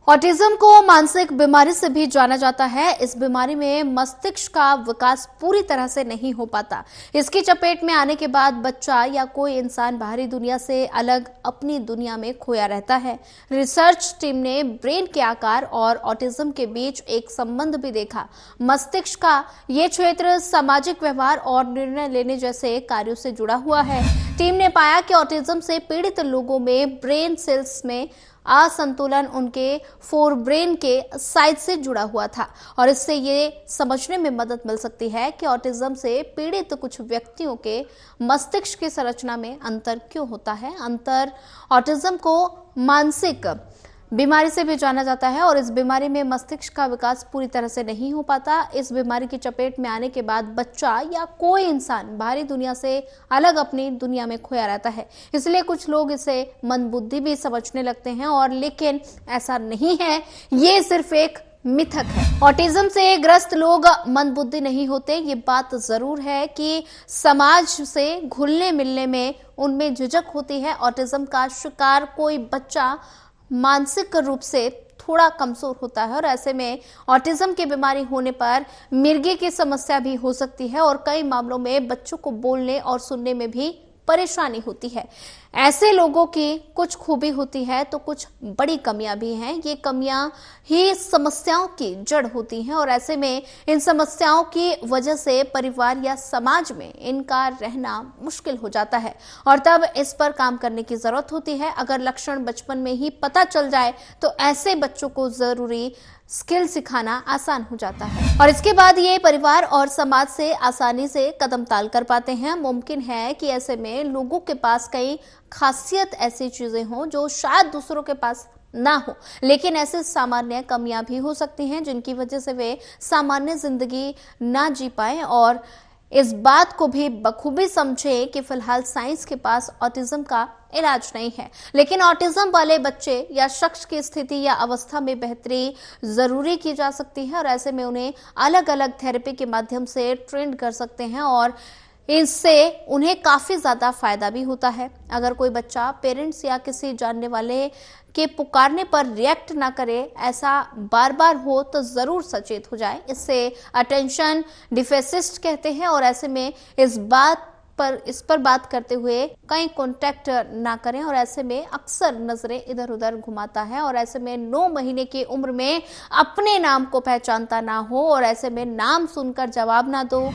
Autism को मानसिक बीमारी से भी जाना जाता है। इस बीमारी में मस्तिष्क का विकास पूरी तरह से नहीं हो पाता। इसकी चपेट में आने के बाद बच्चा या कोई इंसान बाहरी दुनिया से अलग अपनी दुनिया में खोया रहता है। रिसर्च टीम ने ब्रेन के आकार और ऑटिज्म के बीच एक संबंध भी देखा। मस्तिष्क का ये क्षेत्र सामाजिक व्यवहार और निर्णय लेने जैसे कार्यों से जुड़ा हुआ है। टीम ने पाया कि ऑटिज्म से पीड़ित लोगों में ब्रेन सेल्स में असंतुलन उनके फोरब्रेन के साइड से जुड़ा हुआ था और इससे ये समझने में मदद मिल सकती है कि ऑटिज्म से पीड़ित कुछ व्यक्तियों के मस्तिष्क की संरचना में अंतर क्यों होता है। अंतर ऑटिज्म को मानसिक बीमारी से भी जाना जाता है और इस बीमारी में मस्तिष्क का विकास पूरी तरह से नहीं हो पाता। इस बीमारी की चपेट में आने के बाद बच्चा या कोई इंसान बाहरी दुनिया से अलग अपनी दुनिया में खोया रहता है। इसलिए कुछ लोग इसे मंदबुद्धि भी समझने लगते हैं और लेकिन ऐसा नहीं है, ये सिर्फ एक मिथक है। ऑटिज्म से ग्रस्त लोग मंदबुद्धि नहीं होते। ये बात जरूर है कि समाज से घुलने मिलने में उनमें झिझक होती है। ऑटिज्म का शिकार कोई बच्चा मानसिक रूप से थोड़ा कमजोर होता है और ऐसे में ऑटिज्म की बीमारी होने पर मिर्गी की समस्या भी हो सकती है और कई मामलों में बच्चों को बोलने और सुनने में भी परेशानी होती है। ऐसे लोगों की कुछ खूबी होती है तो कुछ बड़ी कमियां भी हैं। ये कमियां ही समस्याओं की जड़ होती हैं और ऐसे में इन समस्याओं की वजह से परिवार या समाज में इनका रहना मुश्किल हो जाता है और तब इस पर काम करने की जरूरत होती है। अगर लक्षण बचपन में ही पता चल जाए तो ऐसे बच्चों को जरूरी स्किल सिखाना आसान हो जाता है और इसके बाद ये परिवार और समाज से आसानी से कदम ताल कर पाते हैं। मुमकिन है कि ऐसे में लोगों के पास कई खासियत ऐसी चीजें हों जो शायद दूसरों के पास ना हो, लेकिन ऐसे सामान्य कमियां भी हो सकती हैं जिनकी वजह से वे सामान्य जिंदगी ना जी पाए और इस बात को भी बखूबी समझे कि फिलहाल साइंस के पास ऑटिज्म का इलाज नहीं है, लेकिन ऑटिज्म वाले बच्चे या शख्स की स्थिति या अवस्था में बेहतरी जरूरी की जा सकती है और ऐसे में उन्हें अलग अलग थेरेपी के माध्यम से ट्रेन कर सकते हैं और इससे उन्हें काफी ज्यादा फायदा भी होता है। अगर कोई बच्चा पेरेंट्स या किसी जानने वाले के पुकारने पर रिएक्ट ना करे, ऐसा बार बार हो तो जरूर सचेत हो जाए। इससे अटेंशन डिफिसिट कहते हैं और ऐसे में इस पर बात करते हुए कहीं कांटेक्ट ना करें और ऐसे में अक्सर नजरें इधर उधर घुमाता है और ऐसे में 9 महीने की उम्र में अपने नाम को पहचानता ना हो और ऐसे में नाम सुनकर जवाब ना दो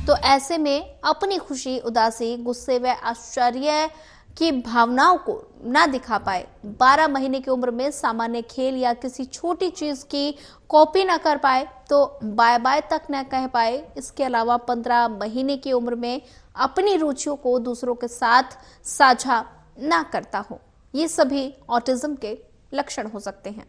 तो ऐसे में अपनी खुशी, उदासी, गुस्से व आश्चर्य की भावनाओं को ना दिखा पाए, 12 महीने की उम्र में सामान्य खेल या किसी छोटी चीज की कॉपी ना कर पाए तो बाय बाय तक ना कह पाए, इसके अलावा 15 महीने की उम्र में अपनी रुचियों को दूसरों के साथ साझा ना करता हो, ये सभी ऑटिज्म के लक्षण हो सकते हैं।